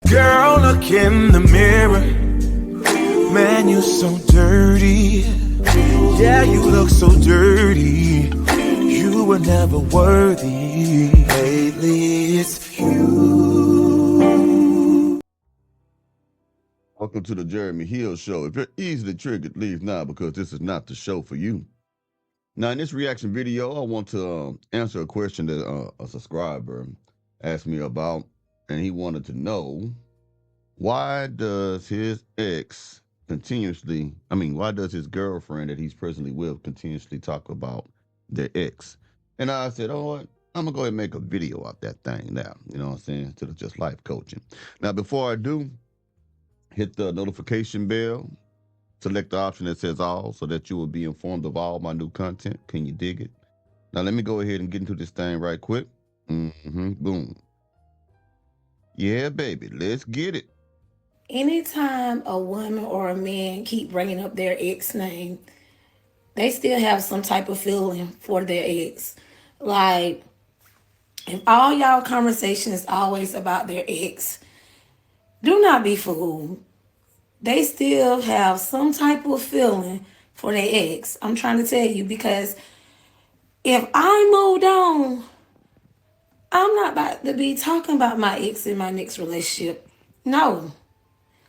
Girl, look in the mirror. Man, you're so dirty. Yeah, you look so dirty. You were never worthy. Lately, it's you. Welcome to the Jeremy Hill Show. If you're easily triggered, leave now because this is not the show for you. Now, in this reaction video, I want to answer a question that a subscriber asked me about, and he wanted to know, why does his ex why does his girlfriend that he's presently with continuously talk about their ex? And I said, oh, what? I'm going to go ahead and make a video out that thing now. You know what I'm saying? Instead of just life coaching. Now, before I do, hit the notification bell, select the option that says all so that you will be informed of all my new content. Can you dig it? Now, let me go ahead and get into this thing right quick. Boom. Yeah, baby, let's get it. Anytime a woman or a man keep bringing up their ex name, they still have some type of feeling for their ex. Like, if all y'all conversation is always about their ex, do not be fooled. They still have some type of feeling for their ex. I'm trying to tell you, because if I moved on, I'm not about to be talking about my ex in my next relationship. No.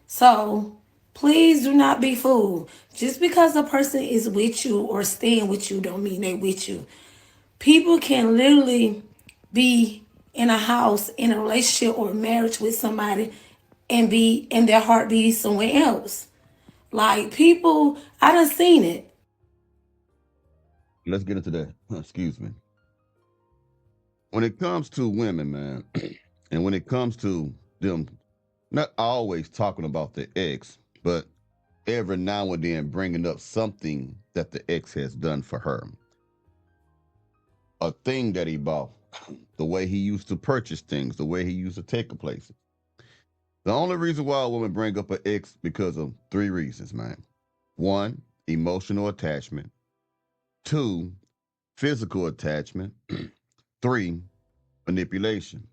So please do not be fooled. Just because a person is with you or staying with you don't mean they with you. People can literally be in a house, in a relationship or marriage with somebody and be in their heart be somewhere else. Like, people, I done seen it. Let's get into that. Excuse me. When it comes to women, man, and when it comes to them not always talking about the ex, but every now and then bringing up something that the ex has done for her, a thing that he bought, the way he used to purchase things, the way he used to take her places. The only reason why a woman bring up an ex because of three reasons, man. One, emotional attachment. Two, physical attachment. Three, manipulation.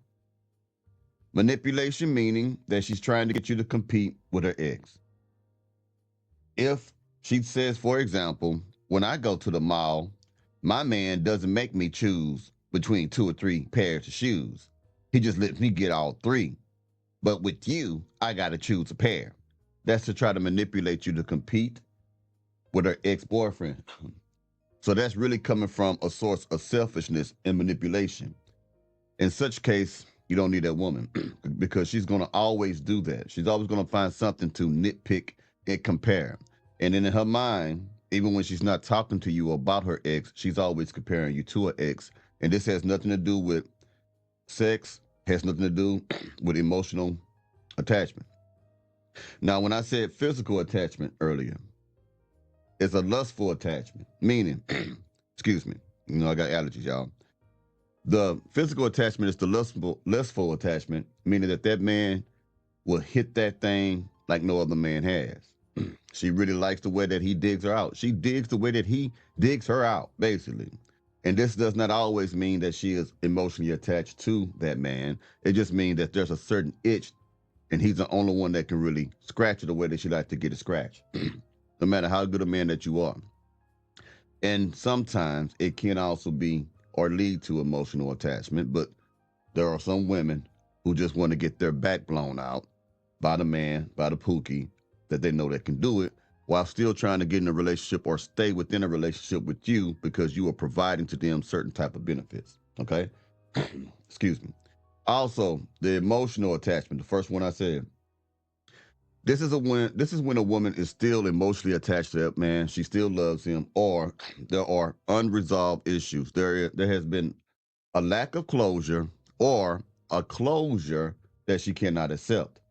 Manipulation meaning that she's trying to get you to compete with her ex. If she says, for example, when I go to the mall, my man doesn't make me choose between 2 or 3 pairs of shoes. He just lets me get all 3. But with you, I got to choose a pair. That's to try to manipulate you to compete with her ex-boyfriend. So that's really coming from a source of selfishness and manipulation. In such case, you don't need that woman because she's going to always do that. She's always going to find something to nitpick and compare. And then in her mind, even when she's not talking to you about her ex, she's always comparing you to her ex. And this has nothing to do with sex, has nothing to do with emotional attachment. Now, when I said physical attachment earlier, it's a lustful attachment, meaning, excuse me, I got allergies, y'all. The physical attachment is the lustful attachment, meaning that man will hit that thing like no other man has. She really likes the way that he digs her out. She digs the way that he digs her out, basically. And this does not always mean that she is emotionally attached to that man. It just means that there's a certain itch, and he's the only one that can really scratch it the way that she likes to get it scratched, no matter how good a man that you are. And sometimes it can also be or lead to emotional attachment, but there are some women who just want to get their back blown out by the man, by the pookie, that they know that can do it, while still trying to get in a relationship or stay within a relationship with you because you are providing to them certain type of benefits, okay? Excuse me. Also, the emotional attachment, the first one I said, this is when a woman is still emotionally attached to that man. She still loves him, or there are unresolved issues. There has been a lack of closure or a closure that she cannot accept.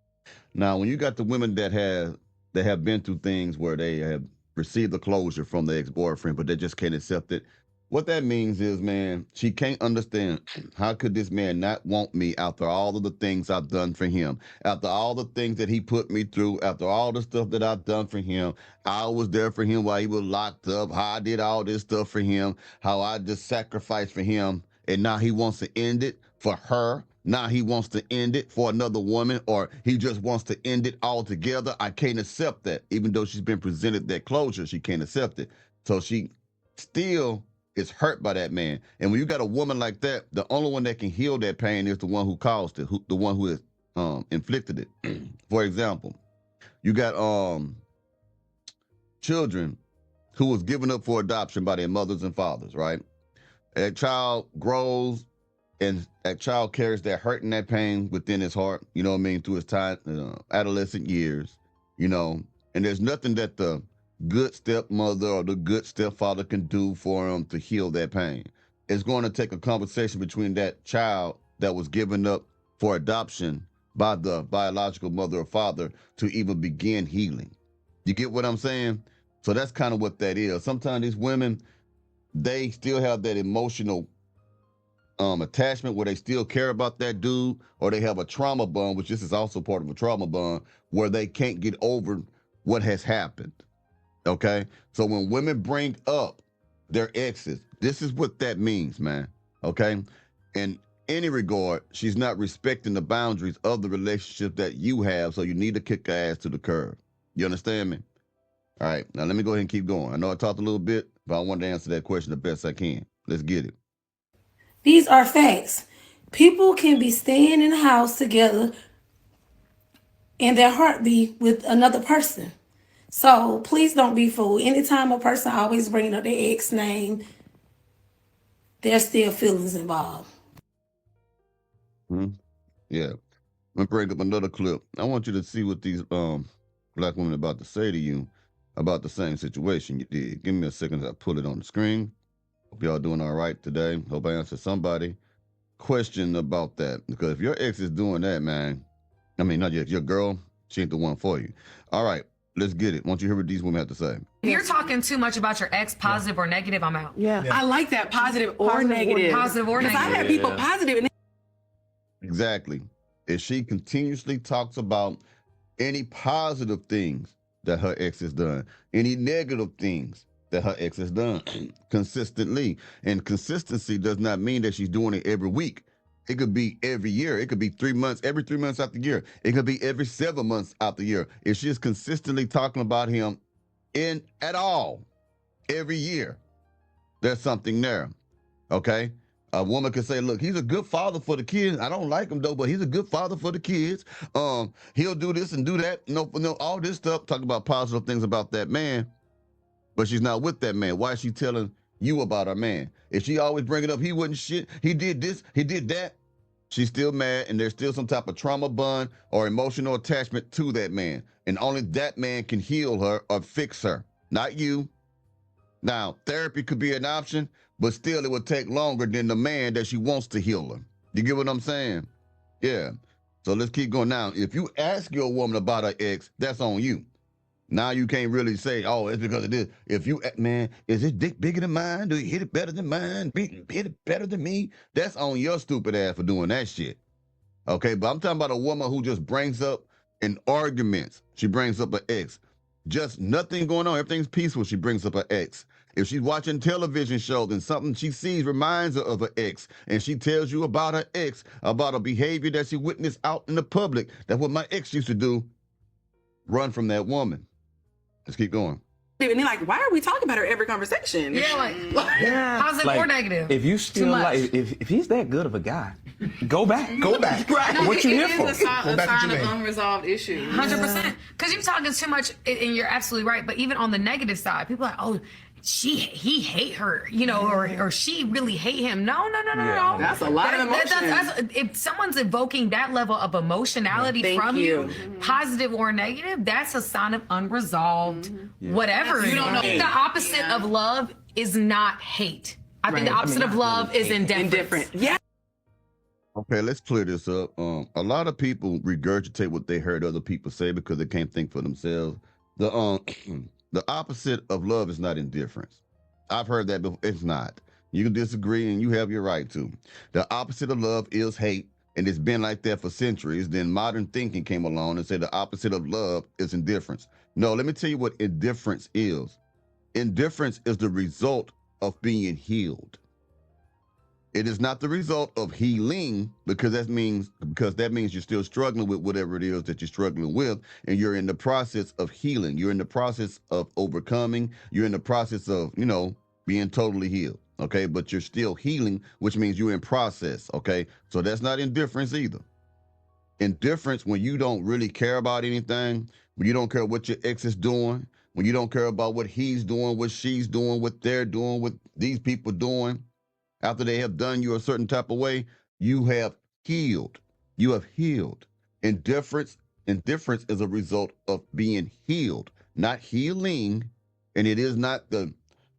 Now, when you got the women that have been through things where they have received the closure from the ex-boyfriend, but they just can't accept it. What that means is, man, she can't understand how could this man not want me after all of the things I've done for him, after all the things that he put me through, after all the stuff that I've done for him. I was there for him while he was locked up, how I did all this stuff for him, how I just sacrificed for him, and now he wants to end it for her. now he wants to end it for another woman, or he just wants to end it altogether. I can't accept that. Even though she's been presented that closure, she can't accept it. So she still is hurt by that man. And when you got a woman like that, the only one that can heal that pain is the one who caused it, the one who has inflicted it. For example, you got children who was given up for adoption by their mothers and fathers, right? That child grows, and that child carries that hurt and that pain within his heart, you know what I mean, through his time, adolescent years, you know, and there's nothing that the good stepmother or the good stepfather can do for him to heal that pain. It's going to take a conversation between that child that was given up for adoption by the biological mother or father to even begin healing. You get what I'm saying? So that's kind of what that is. Sometimes these women, they still have that emotional attachment where they still care about that dude, or they have a trauma bond, which this is also part of a trauma bond, where they can't get over what has happened. Okay? So when women bring up their exes, this is what that means, man. Okay? In any regard, she's not respecting the boundaries of the relationship that you have, so you need to kick her ass to the curb. You understand me? All right, now let me go ahead and keep going. I know I talked a little bit, but I wanted to answer that question the best I can. Let's get it. These are facts. People can be staying in the house together and their heart be with another person. So please don't be fooled. Anytime a person always bringing up their ex name, there's still feelings involved. Hmm? Yeah. I'm gonna bring up another clip. I want you to see what these black women are about to say to you about the same situation you did. Give me a second as I pull it on the screen. Hope y'all doing all right today. Hope I answered somebody question about that. Because if your ex is doing that, man, I mean, not yet, your girl, she ain't the one for you. All right, let's get it. Why don't you hear what these women have to say? If you're talking too much about your ex, positive or negative, I'm out. Yeah. I like that, positive or negative. Positive or Because I've negative. had people positive and Exactly. If she continuously talks about any positive things that her ex has done, any negative things that her ex has done consistently. And consistency does not mean that she's doing it every week. It could be every year. It could be 3 months, every 3 months out the year. It could be every 7 months out the year. If she's consistently talking about him at all every year, there's something there. Okay? A woman could say, look, he's a good father for the kids. I don't like him though, but he's a good father for the kids. He'll do this and do that. No, all this stuff, talking about positive things about that man, but she's not with that man. Why is she telling you about her man? If she always bring it up, he wasn't shit, he did this, he did that, she's still mad, and there's still some type of trauma bond or emotional attachment to that man. And only that man can heal her or fix her, not you. Now, therapy could be an option, but still it would take longer than the man that she wants to heal her. You get what I'm saying? Yeah. So let's keep going. Now, if you ask your woman about her ex, that's on you. Now you can't really say, oh, it's because of this. If you, man, is his dick bigger than mine? Do he hit it better than mine? Hit it better than me? That's on your stupid ass for doing that shit. Okay, but I'm talking about a woman who just brings up in arguments. She brings up an ex. Just nothing going on. Everything's peaceful. She brings up her ex. If she's watching television shows and something she sees reminds her of her ex, and she tells you about her ex, about a behavior that she witnessed out in the public, that's what my ex used to do, run from that woman. Let's keep going. they're like, why are we talking about her every conversation? Yeah, like Yeah. positive Like, or negative. If you still like, if he's that good of a guy, go back. Go back. Right. What you here for? It is a sign of unresolved issues. 100%. Because you're talking too much, and you're absolutely right. But even on the negative side, people are like, oh, he hate her, you know, or she really hate him. No. That's a lot of emotion. If someone's evoking that level of emotionality from you, positive or negative, that's a sign of unresolved whatever. You don't know. The opposite of love is not hate. I think the opposite of love is indifference. Yeah. Okay, let's clear this up. A lot of people regurgitate what they heard other people say because they can't think for themselves. The opposite of love is not indifference. I've heard that before. It's not. You can disagree and you have your right to. The opposite of love is hate, and it's been like that for centuries. Then modern thinking came along and said the opposite of love is indifference. No, let me tell you what indifference is. Indifference is the result of being healed. It is not the result of healing, because that means you're still struggling with whatever it is that you're struggling with, and you're in the process of healing. You're in the process of overcoming. You're in the process of, being totally healed. Okay, but you're still healing, which means you're in process. Okay, so that's not indifference either. Indifference when you don't really care about anything, when you don't care what your ex is doing, when you don't care about what he's doing, what she's doing, what they're doing, what these people doing. After they have done you a certain type of way, you have healed. You have healed. Indifference is a result of being healed, not healing, and it is not the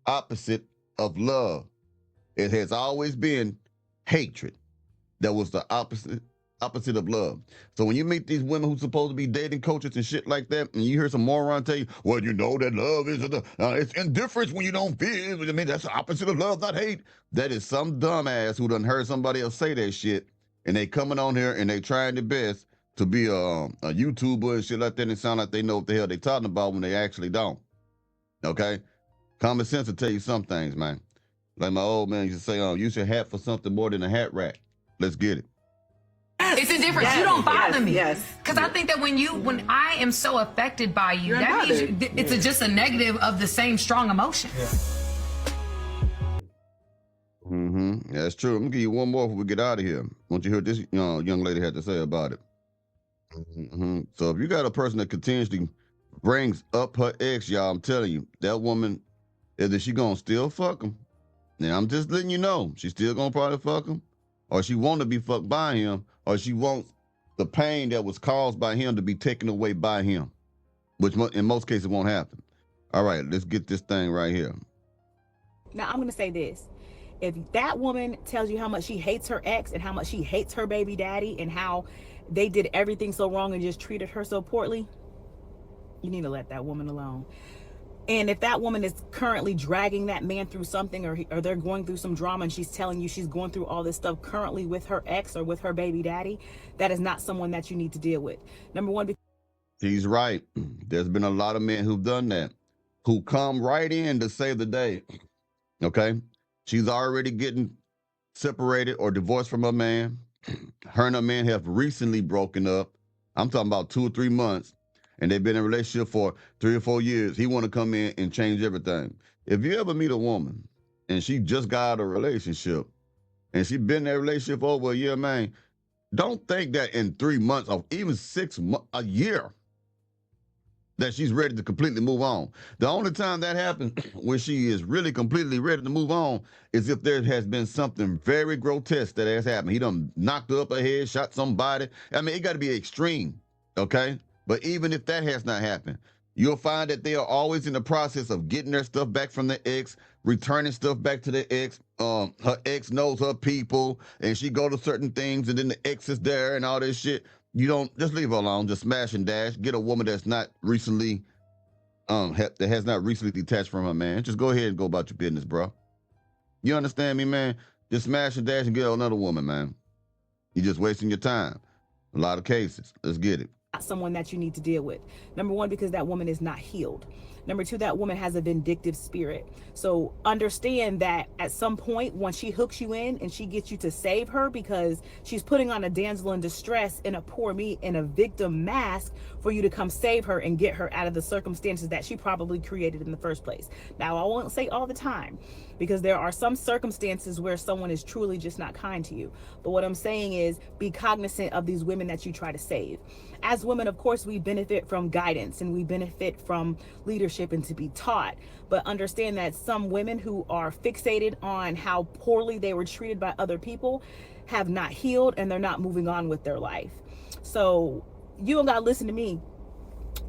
opposite of love. It has always been hatred. That was the opposite of love. So when you meet these women who's supposed to be dating coaches and shit like that, and you hear some moron tell you, well, you know that love is it's indifference when you don't feel. I mean, that's the opposite of love, not hate. That is some dumbass who done heard somebody else say that shit, and they coming on here and they trying their best to be a YouTuber and shit like that, and it sound like they know what the hell they talking about when they actually don't. Okay? Common sense will tell you some things, man. Like my old man used to say, you should hat for something more than a hat rack. Let's get it. It's a difference. You don't bother me. Yes. Because I think that when I am so affected by you, that means it's just a negative of the same strong emotion. Yeah. That's true. I'm gonna give you one more before we get out of here. I want you to hear what this young lady had to say about it. So if you got a person that continuously brings up her ex, y'all, I'm telling you, that woman, either she gonna still fuck him. Now I'm just letting you know, she's still gonna probably fuck him, or she want to be fucked by him, or she wants the pain that was caused by him to be taken away by him, which in most cases won't happen. All right, let's get this thing right here. Now, I'm going to say this. If that woman tells you how much she hates her ex and how much she hates her baby daddy and how they did everything so wrong and just treated her so poorly, you need to let that woman alone. And if that woman is currently dragging that man through something, or they're going through some drama and she's telling you she's going through all this stuff currently with her ex or with her baby daddy, that is not someone that you need to deal with. Number one, She's right. There's been a lot of men who've done that, who come right in to save the day. Okay? She's already getting separated or divorced from her man. Her and her man have recently broken up. I'm talking about 2 or 3 months. And they've been in a relationship for 3 or 4 years. He want to come in and change everything. If you ever meet a woman and she just got out of a relationship and she been in that relationship for over a year, man, don't think that in 3 months or even 6 months, a year, that she's ready to completely move on. The only time that happens when she is really completely ready to move on is if there has been something very grotesque that has happened. He done knocked her up her head, shot somebody. I mean, it got to be extreme, okay? But even if that has not happened, you'll find that they are always in the process of getting their stuff back from the ex, returning stuff back to the ex. Her ex knows her people, and she go to certain things, and then the ex is there and all this shit. You don't just leave her alone. Just smash and dash. Get a woman that's not recently, that has not recently detached from her man. Just go ahead and go about your business, bro. You understand me, man? Just smash and dash and get another woman, man. You're just wasting your time. A lot of cases. Let's get it. not someone that you need to deal with. Number one, because that woman is not healed. Number two, that woman has a vindictive spirit. So understand that at some point, when she hooks you in and she gets you to save her, because she's putting on a damsel in distress and a poor me and a victim mask for you to come save her and get her out of the circumstances that she probably created in the first place. Now, I won't say all the time, because there are some circumstances where someone is truly just not kind to you. But what I'm saying is, be cognizant of these women that you try to save. As women, of course, we benefit from guidance and we benefit from leadership and to be taught. But understand that some women who are fixated on how poorly they were treated by other people have not healed, and they're not moving on with their life. So you don't gotta listen to me,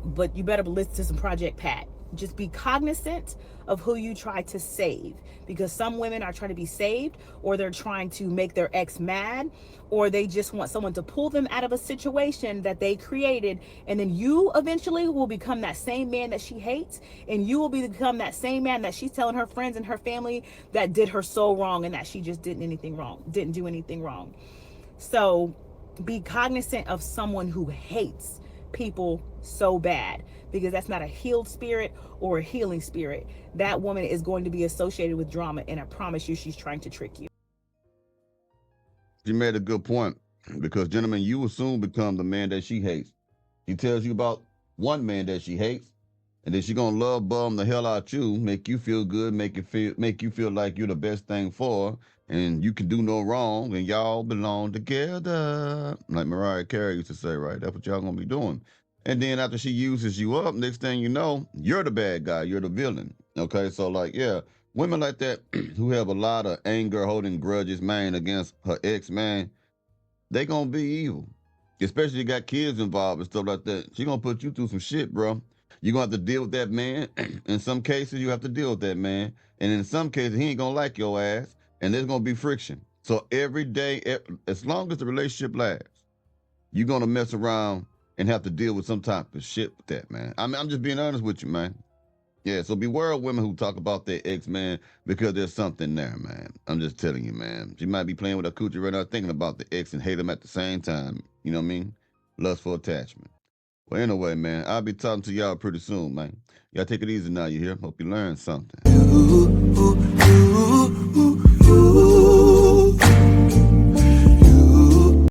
but you better listen to some Project Pat. Just be cognizant of who you try to save, because some women are trying to be saved, or they're trying to make their ex mad, or they just want someone to pull them out of a situation that they created, and then you eventually will become that same man that she hates, and you will become that same man that she's telling her friends and her family that did her so wrong and that she just didn't do anything wrong. So be cognizant of someone who hates people so bad, because that's not a healed spirit or a healing spirit. That woman is going to be associated with drama, and I promise you she's trying to trick you. She made a good point because, gentlemen, you will soon become the man that she hates. She tells you about one man that she hates, and then she gonna love bum the hell out you, make you feel good, make you feel like you're the best thing for her, and you can do no wrong, and y'all belong together, like Mariah Carey used to say, right? That's what y'all gonna be doing. And then after she uses you up, next thing you know, you're the bad guy, you're the villain. Okay, so like, yeah, women like that who have a lot of anger, holding grudges, man, against her ex man, they gonna be evil. Especially you got kids involved and stuff like that. She gonna put you through some shit, bro. You're gonna have to deal with that man. In some cases, you have to deal with that man. And in some cases, he ain't gonna like your ass. And there's gonna be friction. So every day, as long as the relationship lasts, you're gonna mess around and have to deal with some type of shit with that, man. I mean, I'm just being honest with you, man. Yeah, so beware of women who talk about their ex, man, because there's something there, man. I'm just telling you, man. She might be playing with her coochie right now, thinking about the ex and hate him at the same time. You know what I mean? Lustful attachment. Well, anyway, man, I'll be talking to y'all pretty soon, man. Y'all take it easy now, you hear? Hope you learned something. Ooh, ooh, ooh, ooh, ooh.